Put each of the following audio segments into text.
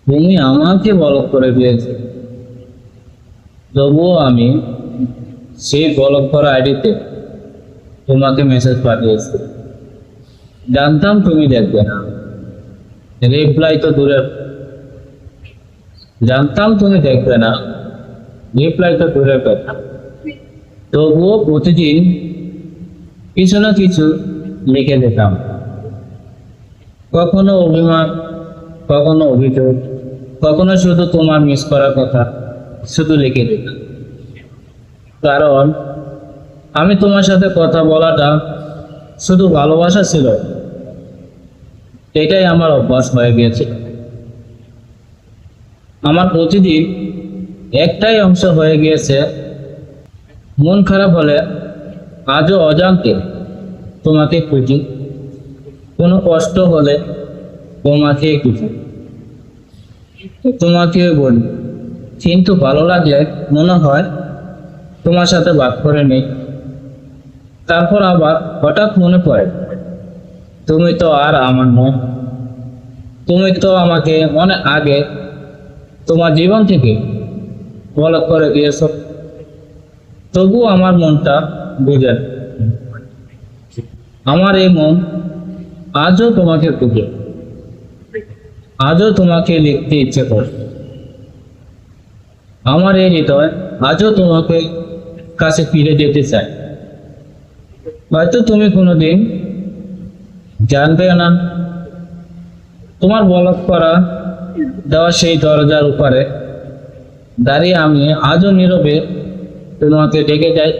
তুমি আমাকে ব্লক করে দিয়েছো, তবুও আমি সেই ব্লক করা আইডিতে তোমাকে মেসেজ পাঠিয়েছি। জানতাম তুমি দেখবে না, রিপ্লাই তো দূরের, জানতাম তুমি দেখবে না, রিপ্লাই তো দূরের কথা। তবুও প্রতিদিন কিছু না কিছু লিখে যেতাম, কখনো অভিমান, কখনো অভিযোগ, কখনো শুধু তোমার মিস করার কথা শুধু লিখে দিতাম। কারণ আমি তোমার সাথে কথা বলাটা শুধু ভালোবাসা ছিল, এটাই আমার অভ্যাস হয়ে গিয়েছে। আমার প্রতিদিন একটাই অংশ হয়ে গিয়েছে, মন খারাপ হলে আজও অজান্তে তোমাকে খুঁজি, কোনো কষ্ট হলে তোমাকে খুঁজি, তোমাকে বলি, কিন্তু ভালো লাগলে মনে হয় তোমার সাথে ভাগ করে নেই। তারপর আবার হঠাৎ মনে পড়ে তুমি তো আর আমার নয়, তুমি তো আমাকে অনেক আগে তোমার জীবন থেকে ব্লক করে দিয়েছ। তবু আমার মনটা বুঝে না। আমার এই মন আজও তোমাকে খুঁজে, আজও তোমাকে লিখতে ইচ্ছে করে। আমার এই হৃদয় আজও তোমাকে কাছে ফিরে যেতে চায়। হয়তো তুমি কোনোদিন জানবে না, তোমার ব্লক করা দেওয়া সেই দরজার উপরে দাঁড়িয়ে আমি আজও নীরবে তোমাকে ডেকে যাই।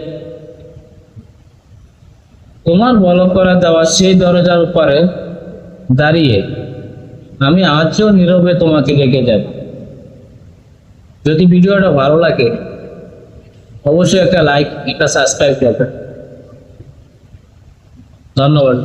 তোমার ব্লক করা দেওয়া সেই দরজার উপরে দাঁড়িয়ে আমি আজও নীরবে তোমাকে ডেকে যাই। যদি ভিডিওটা ভালো লাগে অবশ্যই একটা লাইক, একটা সাবস্ক্রাইব করবেন। ধন্যবাদ।